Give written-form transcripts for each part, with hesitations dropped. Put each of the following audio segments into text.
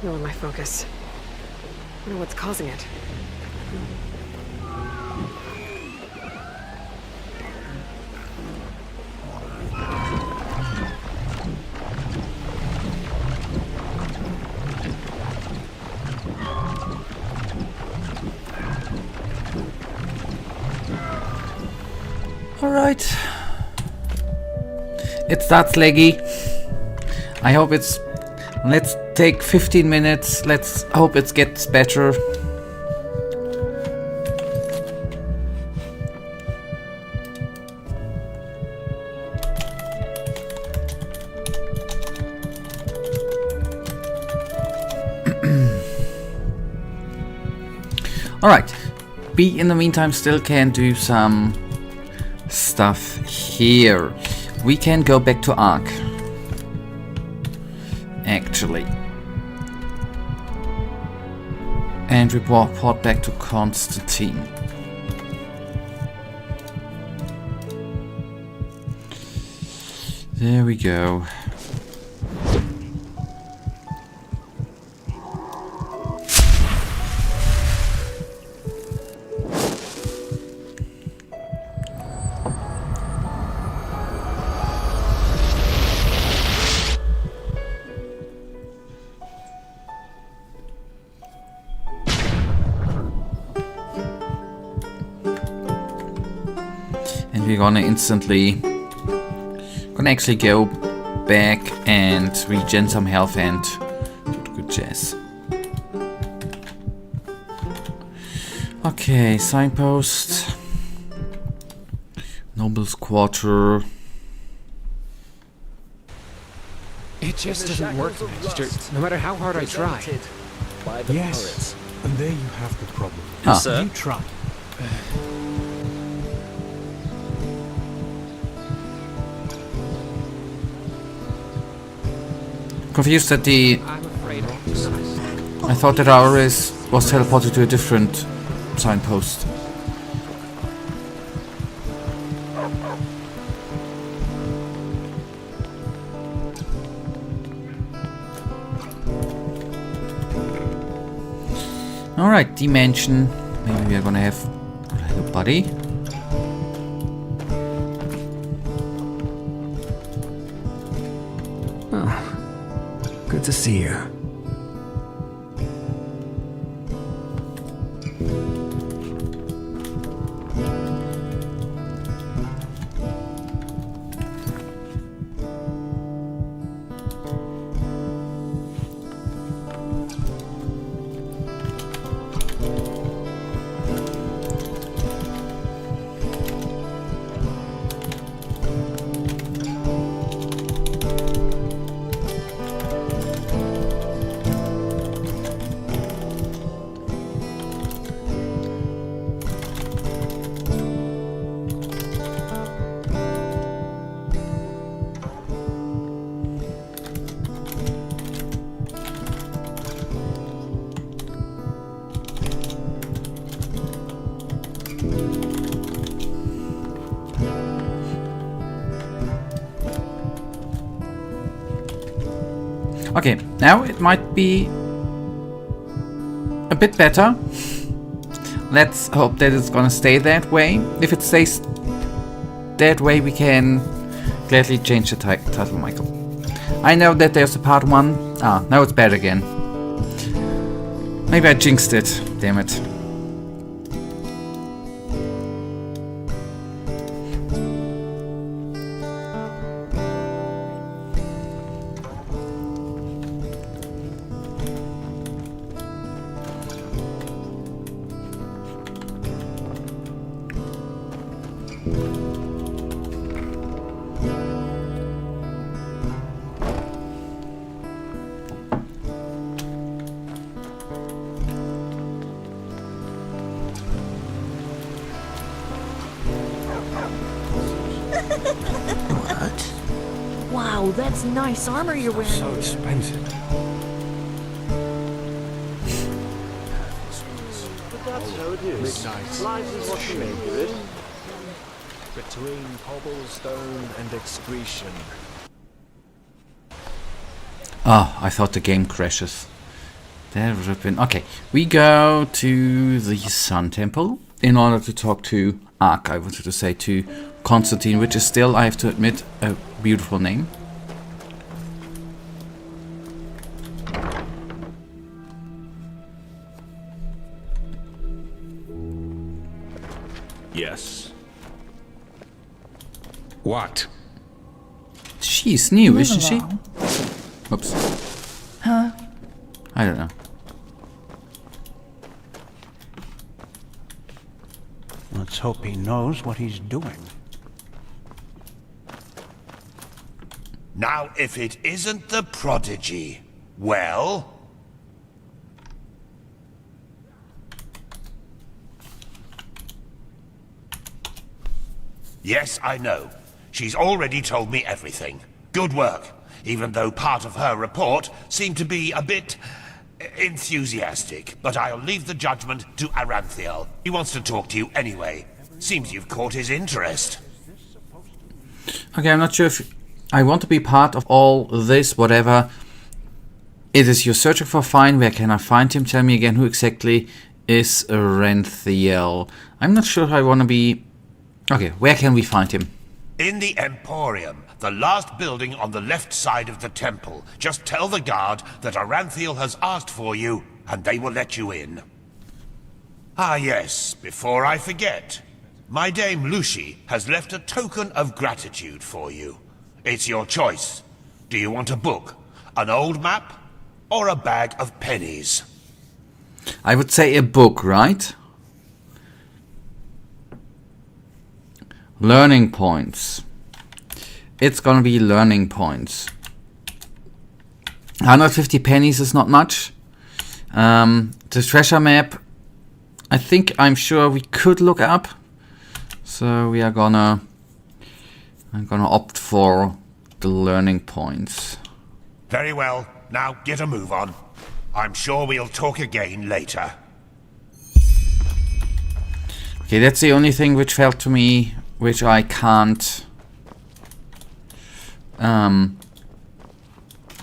signal in my focus. Wonder what's causing it. Alright. It starts laggy. I hope it's... Let's take 15 minutes. Let's hope it gets better. Alright. B in the meantime still can do some stuff here. We can go back to Ark. Actually. And report back to Constantine. There we go. And we're gonna actually go back and regen some health and do good jazz. Okay, signpost. Noble's Quarter. It just doesn't work, Master, no matter how hard I try. Yes, and there you have the problem. Ah. You try. Confused that I'm afraid I thought that Auris was teleported to a different signpost. Alright, dimension. Maybe we are gonna have a buddy. Oh, good to see you. Okay, now it might be a bit better. Let's hope that it's gonna stay that way. If it stays that way, we can gladly change the title, Michael. I know that there's a part 1. Ah, now it's bad again. Maybe I jinxed it. Damn it. Wow, that's nice armor you're wearing. So expensive. But that's how it is. Midnight. Life is what you make of it. Between cobblestone and excretion. Ah, I thought the game crashes. That would have been... Okay, we go to the Sun Temple in order to talk to I wanted to say to Constantine, which is still, I have to admit, a beautiful name. Yes. What? She's new, isn't she? Oops. Huh? I don't know. Let's hope he knows what he's doing. Now, if it isn't the prodigy, well... Yes, I know. She's already told me everything. Good work, even though part of her report seemed to be a bit... enthusiastic. But I'll leave the judgment to Aranthiel. He wants to talk to you anyway. Seems you've caught his interest. Okay, I'm not sure if I want to be part of all this, whatever it is you're searching for. Fine, where can I find him? Tell me again, who exactly is Aranthiel? I'm not sure I want to be... Okay, where can we find him? In the Emporium, the last building on the left side of the temple. Just tell the guard that Aranthiel has asked for you, and they will let you in. Ah yes, before I forget. My dame Lucy has left a token of gratitude for you. It's your choice. Do you want a book, an old map, or a bag of pennies? I would say a book, right? Learning points. It's gonna be learning points. 150 pennies is not much. The treasure map, I'm sure we could look up. So we are I'm gonna opt for the learning points. Very well. Now get a move on. I'm sure we'll talk again later. Okay, that's the only thing which felt to me, which I can't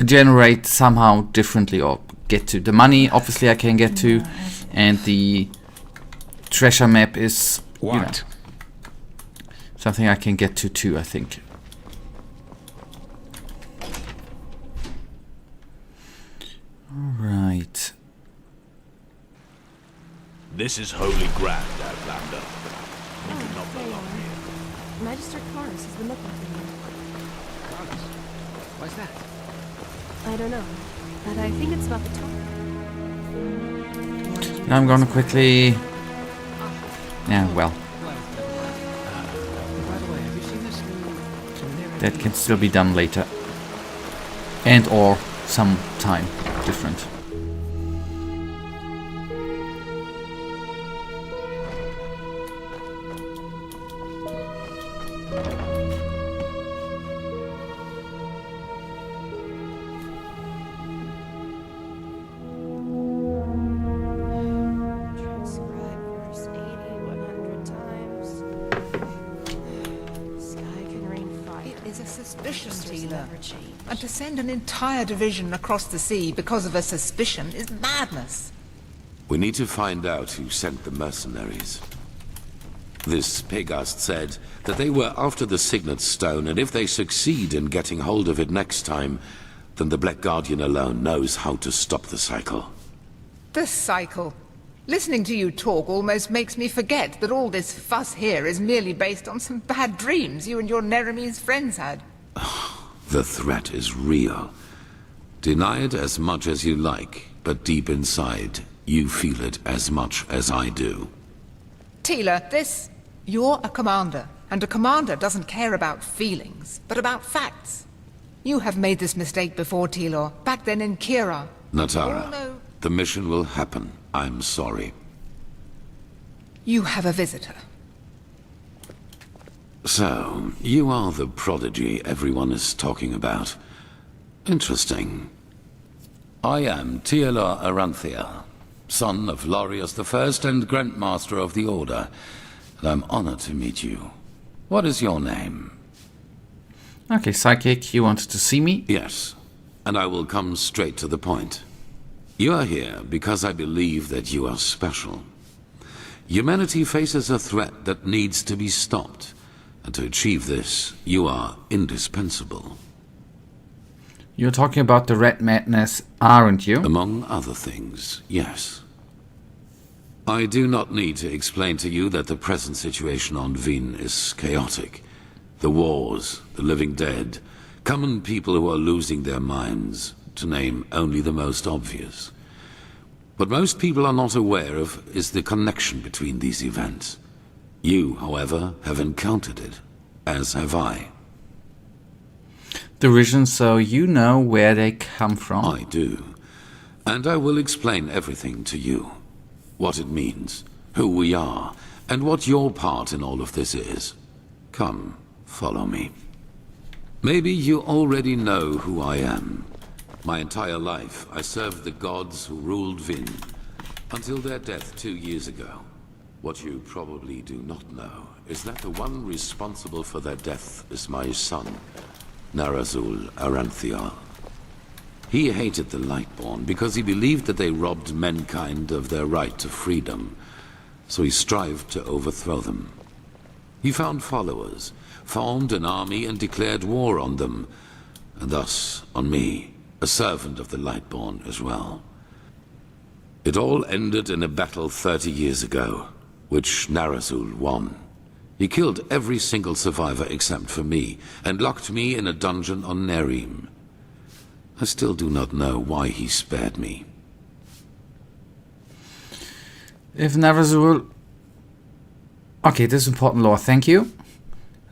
generate somehow differently or get to. The money, obviously, I can get to, and the treasure map is something I can get to too, I think. Alright. This is holy ground, Outlander. You do not belong here. Magister Cars has been looking for you. Why's that? I don't know, but I think it's about the top. Now I'm gonna quickly... Yeah, well. By the way, have you seen this? That can still be done later. And or some time different. And to send an entire division across the sea because of a suspicion is madness. We need to find out who sent the mercenaries. This Pegast said that they were after the Signet Stone, and if they succeed in getting hold of it next time, then the Black Guardian alone knows how to stop the cycle. The cycle? Listening to you talk almost makes me forget that all this fuss here is merely based on some bad dreams you and your Neremese friends had. The threat is real. Deny it as much as you like, but deep inside, you feel it as much as I do. Tila, you're a commander, and a commander doesn't care about feelings, but about facts. You have made this mistake before, Tilor, back then in Kira. Natara, the mission will happen. I'm sorry. You have a visitor. So, you are the prodigy everyone is talking about. Interesting. I am Teilor Aranthiel, son of Lorius I and Grandmaster of the Order, and I'm honored to meet you. What is your name? Okay, Psychic, you wanted to see me? Yes, and I will come straight to the point. You are here because I believe that you are special. Humanity faces a threat that needs to be stopped, and to achieve this, you are indispensable. You're talking about the Red Madness, aren't you? Among other things, yes. I do not need to explain to you that the present situation on Vin is chaotic. The wars, the living dead, common people who are losing their minds, to name only the most obvious. What most people are not aware of is the connection between these events. You, however, have encountered it, as have I. The visions, so you know where they come from? I do. And I will explain everything to you. What it means, who we are, and what your part in all of this is. Come, follow me. Maybe you already know who I am. My entire life, I served the gods who ruled Vin, until their death 2 years ago. What you probably do not know is that the one responsible for their death is my son, Narazul Aranthia. He hated the Lightborn because he believed that they robbed mankind of their right to freedom, so he strived to overthrow them. He found followers, formed an army and declared war on them, and thus on me, a servant of the Lightborn as well. It all ended in a battle 30 years ago, which Narazul won. He killed every single survivor except for me, and locked me in a dungeon on Nerim. I still do not know why he spared me. If Narazul... Okay, this is important lore, thank you.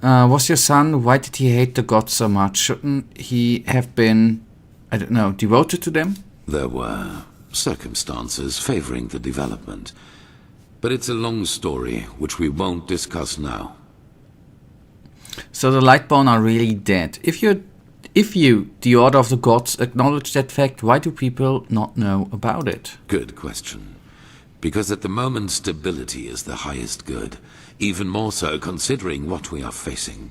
Was your son, why did he hate the gods so much? Shouldn't he have been, I don't know, devoted to them? There were circumstances favoring the development. But it's a long story, which we won't discuss now. So the Lightborn are really dead. If you, the Order of the Gods, acknowledge that fact, why do people not know about it? Good question. Because at the moment stability is the highest good. Even more so considering what we are facing.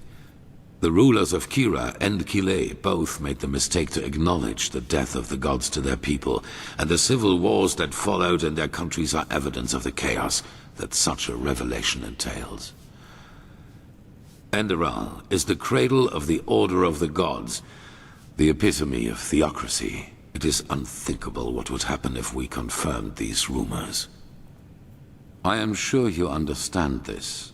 The rulers of Kira and Kile both made the mistake to acknowledge the death of the gods to their people, and the civil wars that followed in their countries are evidence of the chaos that such a revelation entails. Enderal is the cradle of the Order of the Gods, the epitome of theocracy. It is unthinkable what would happen if we confirmed these rumors. I am sure you understand this.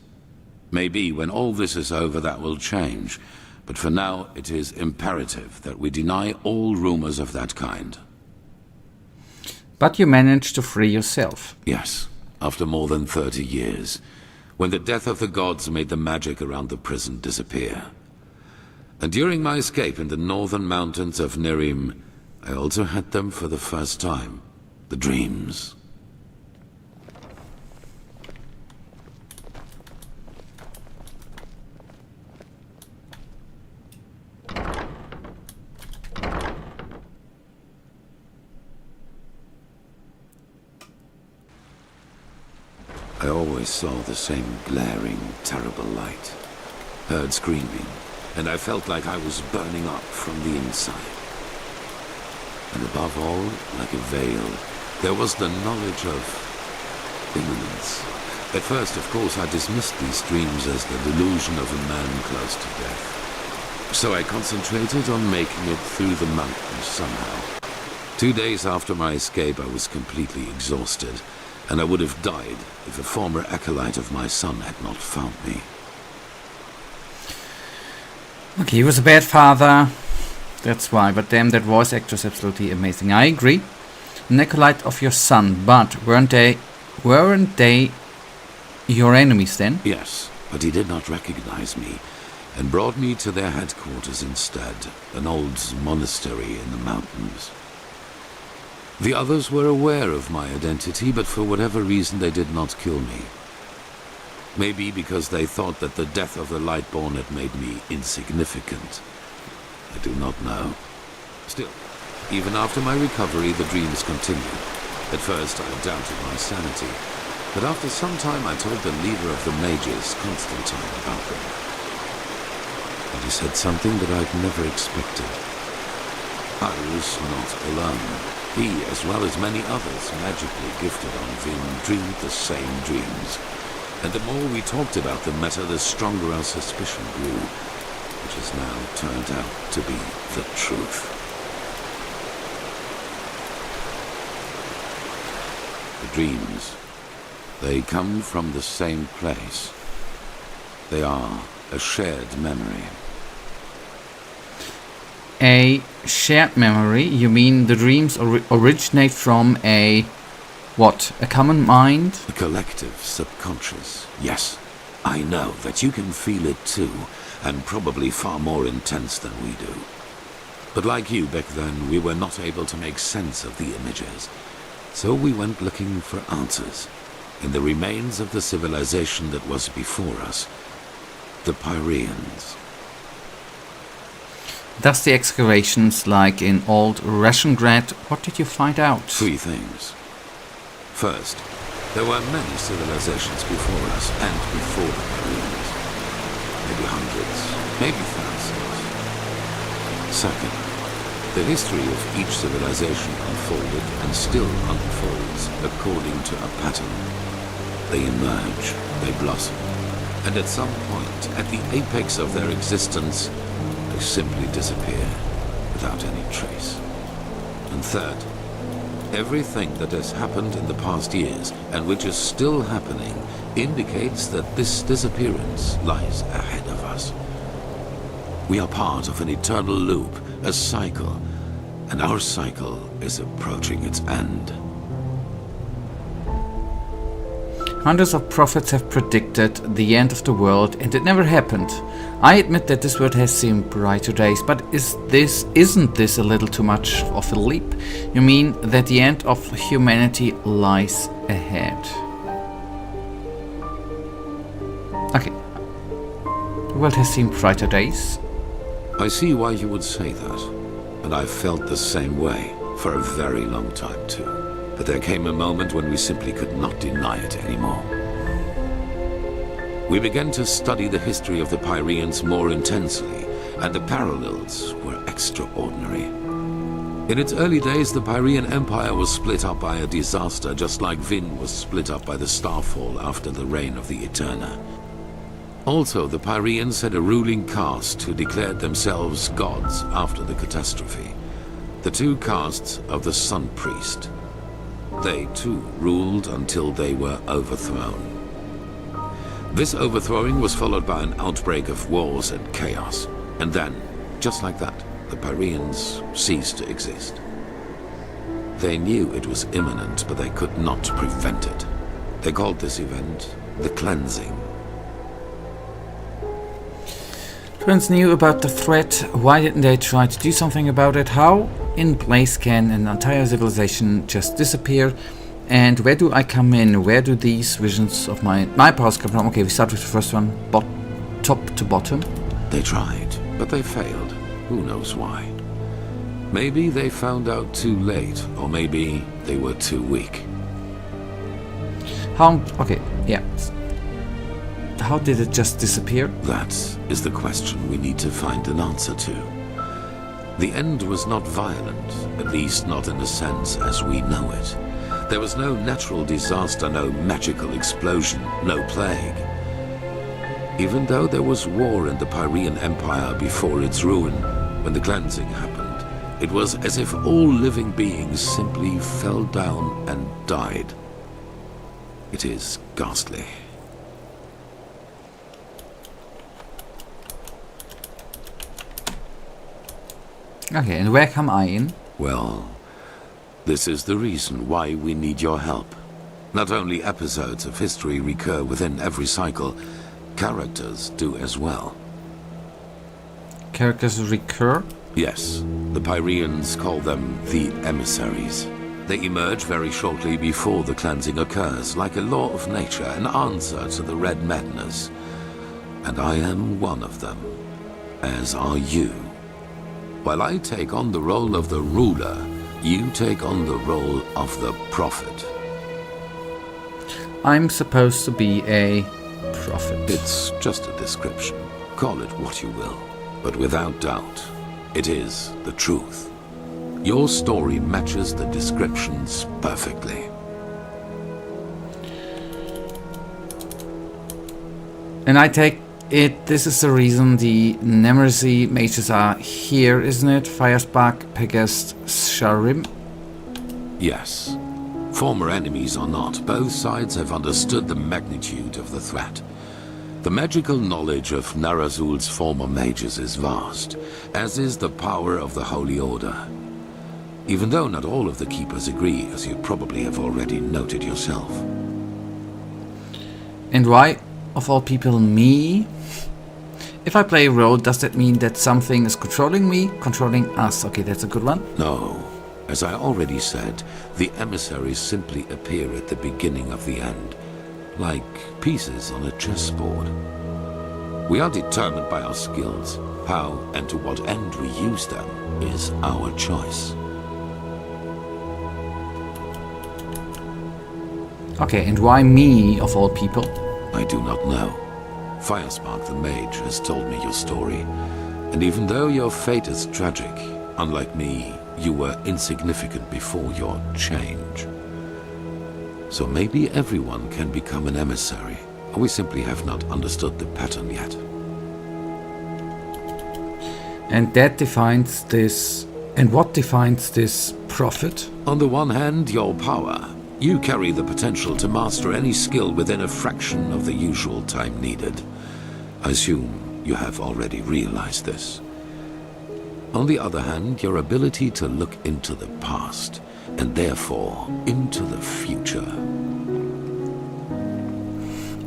Maybe when all this is over that will change, but for now it is imperative that we deny all rumors of that kind. But you managed to free yourself. Yes, after more than 30 years, when the death of the gods made the magic around the prison disappear. And during my escape in the northern mountains of Nerim, I also had them for the first time, the dreams. I always saw the same glaring, terrible light. Heard screaming, and I felt like I was burning up from the inside. And above all, like a veil, there was the knowledge of imminence. At first, of course, I dismissed these dreams as the delusion of a man close to death. So I concentrated on making it through the mountains somehow. 2 days after my escape, I was completely exhausted, and I would have died if a former acolyte of my son had not found me. Okay, he was a bad father, that's why, but damn, that voice actor is absolutely amazing. I agree. An acolyte of your son, but weren't they your enemies then? Yes, but he did not recognize me, and brought me to their headquarters instead, an old monastery in the mountains. The others were aware of my identity, but for whatever reason they did not kill me. Maybe because they thought that the death of the Lightborn had made me insignificant. I do not know. Still, even after my recovery, the dreams continued. At first I doubted my sanity, but after some time I told the leader of the mages, Constantine, about them. And he said something that I'd never expected. I was not alone. He, as well as many others magically gifted on Vin, dreamed the same dreams. And the more we talked about the matter, the stronger our suspicion grew, which has now turned out to be the truth. The dreams, they come from the same place. They are a shared memory. A shared memory? You mean the dreams originate from a... what? A common mind? A collective subconscious, yes. I know that you can feel it too, and probably far more intense than we do. But like you back then, we were not able to make sense of the images. So we went looking for answers in the remains of the civilization that was before us, the Pyreans. Thus the excavations, like in old Rashengrad, what did you find out? 3 things. First, there were many civilizations before us and before the Pyreans. Maybe hundreds, maybe thousands. Second, the history of each civilization unfolded and still unfolds according to a pattern. They emerge, they blossom, and at some point, at the apex of their existence, they simply disappear without any trace. And third, everything that has happened in the past years, and which is still happening, indicates that this disappearance lies ahead of us. We are part of an eternal loop, a cycle, and our cycle is approaching its end. Hundreds of prophets have predicted the end of the world, and it never happened. I admit that this world has seen brighter days, but isn't this a little too much of a leap? You mean that the end of humanity lies ahead? Okay. The world has seen brighter days. I see why you would say that, and I've felt the same way for a very long time too. But there came a moment when we simply could not deny it anymore. We began to study the history of the Pyreans more intensely, and the parallels were extraordinary. In its early days, the Pyrean Empire was split up by a disaster, just like Vin was split up by the Starfall after the reign of the Eterna. Also, the Pyreans had a ruling caste who declared themselves gods after the catastrophe. The 2 castes of the Sun Priest. They too ruled until they were overthrown. This overthrowing was followed by an outbreak of wars and chaos. And then, just like that, the Pyreans ceased to exist. They knew it was imminent, but they could not prevent it. They called this event the Cleansing. Twins knew about the threat. Why didn't they try to do something about it? How in place can an entire civilization just disappear? And where do I come in? Where do these visions of my powers come from? Okay, we start with the first one, top to bottom. They tried, but they failed. Who knows why? Maybe they found out too late, or maybe they were too weak. Okay, yeah. How did it just disappear? That is the question we need to find an answer to. The end was not violent, at least not in the sense as we know it. There was no natural disaster, no magical explosion, no plague. Even though there was war in the Pyrean Empire before its ruin, when the cleansing happened, it was as if all living beings simply fell down and died. It is ghastly. Okay, and where come I in? Well, this is the reason why we need your help. Not only episodes of history recur within every cycle, characters do as well. Characters recur? Yes, the Pyreans call them the emissaries. They emerge very shortly before the cleansing occurs, like a law of nature, an answer to the Red Madness. And I am one of them, as are you. While I take on the role of the ruler, you take on the role of the prophet. I'm supposed to be a prophet. It's just a description. Call it what you will. But without doubt, it is the truth. Your story matches the descriptions perfectly. And I take it this is the reason the Nemesis mages are here, isn't it? Firespark, Pegast, Skyrim. Yes. Former enemies or not, both sides have understood the magnitude of the threat. The magical knowledge of Narazul's former mages is vast, as is the power of the Holy Order. Even though not all of the Keepers agree, as you probably have already noted yourself. And why, of all people, me? If I play a role, does that mean that something is controlling me, controlling us? Okay, that's a good one. No. As I already said, the emissaries simply appear at the beginning of the end, like pieces on a chessboard. We are determined by our skills. How and to what end we use them is our choice. Okay, and why me, of all people? I do not know. Firespark the Mage has told me your story, and even though your fate is tragic, unlike me, you were insignificant before your change. So maybe everyone can become an emissary, or we simply have not understood the pattern yet. And that defines this... And what defines this prophet? On the one hand, your power. You carry the potential to master any skill within a fraction of the usual time needed. I assume you have already realized this. On the other hand, your ability to look into the past, and therefore into the future.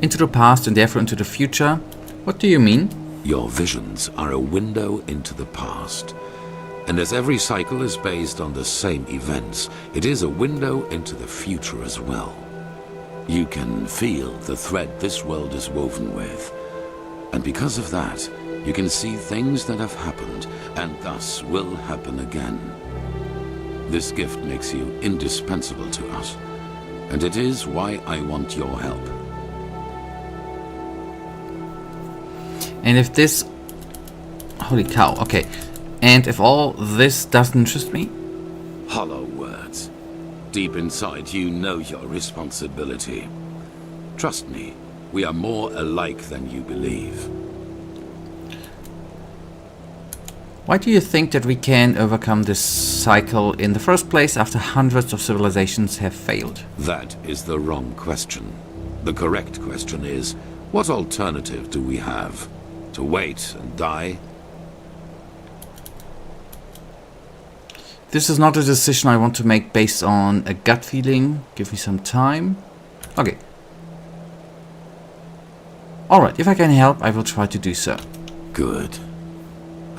Into the past and therefore into the future? What do you mean? Your visions are a window into the past. And as every cycle is based on the same events, it is a window into the future as well. You can feel the thread this world is woven with. And because of that, you can see things that have happened, and thus will happen again. This gift makes you indispensable to us, and it is why I want your help. And if this... Holy cow, okay. And if all this doesn't interest me? Hollow words. Deep inside, you know your responsibility. Trust me, we are more alike than you believe. Why do you think that we can overcome this cycle in the first place after hundreds of civilizations have failed? That is the wrong question. The correct question is, what alternative do we have? To wait and die? This is not a decision I want to make based on a gut feeling. Give me some time. Okay. Alright, if I can help, I will try to do so. Good.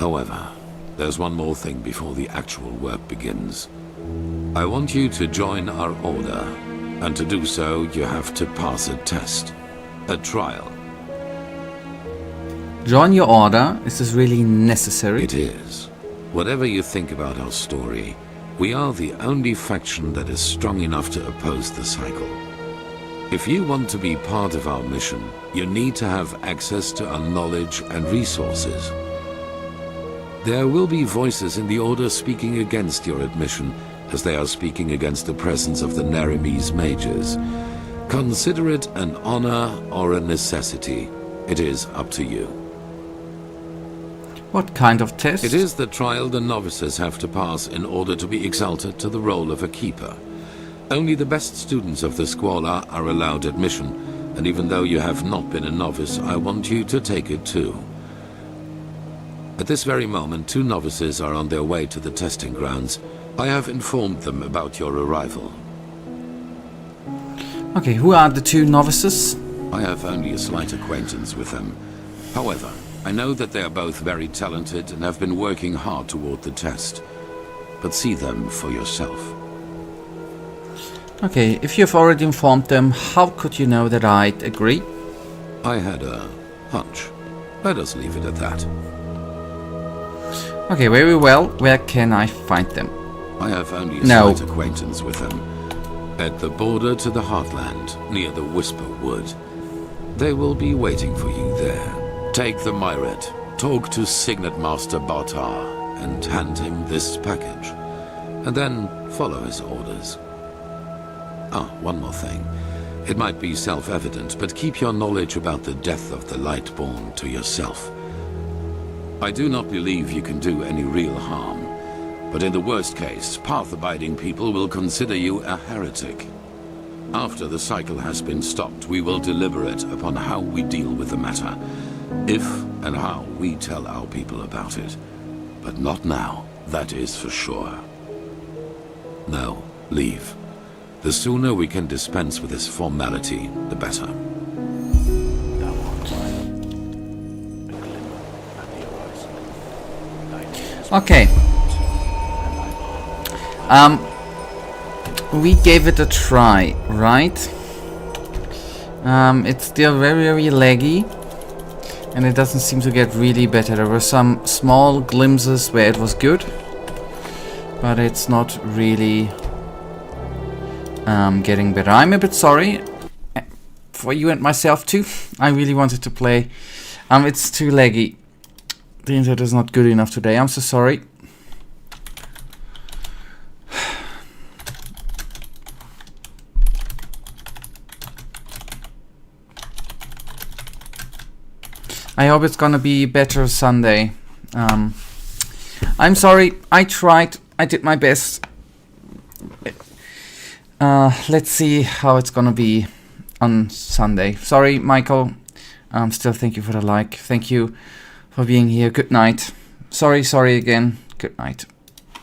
However, there's one more thing before the actual work begins. I want you to join our order, and to do so, you have to pass a test. A trial. Join your order? Is this really necessary? It is. Whatever you think about our story, we are the only faction that is strong enough to oppose the cycle. If you want to be part of our mission, you need to have access to our knowledge and resources. There will be voices in the Order speaking against your admission, as they are speaking against the presence of the Naramese mages. Consider it an honor or a necessity. It is up to you. What kind of test? It is the trial the novices have to pass in order to be exalted to the role of a keeper. Only the best students of the Squalor are allowed admission, and even though you have not been a novice, I want you to take it too. At this very moment, 2 novices are on their way to the testing grounds. I have informed them about your arrival. Okay, who are the 2 novices? I have only a slight acquaintance with them. However, I know that they are both very talented and have been working hard toward the test. But see them for yourself. Okay, if you've already informed them, how could you know that I'd agree? I had a hunch. Let us leave it at that. Okay, very well. Where can I find them? I have only a slight acquaintance with them. At the border to the Heartland, near the Whisper Wood. They will be waiting for you there. Take the Myret, talk to Signet Master Bartar, and hand him this package. and then follow his orders. Ah, one more thing. It might be self-evident, but keep your knowledge about the death of the Lightborn to yourself. I do not believe you can do any real harm, but in the worst case, path-abiding people will consider you a heretic. After the cycle has been stopped, we will deliberate upon how we deal with the matter, if and how we tell our people about it. But not now, that is for sure. Now, leave. The sooner we can dispense with this formality, the better. Okay. We gave it a try, right? It's still very, very laggy, and it doesn't seem to get really better. There were some small glimpses where it was good, but it's not really getting better. I'm a bit sorry for you and myself too. I really wanted to play. It's too laggy. The internet is not good enough today. I'm so sorry. I hope it's gonna be better Sunday. I'm sorry. I tried. I did my best. Let's see how it's gonna be on Sunday. Sorry, Michael. Still, thank you for the like. Thank you for being here. Good night. Sorry again. Good night.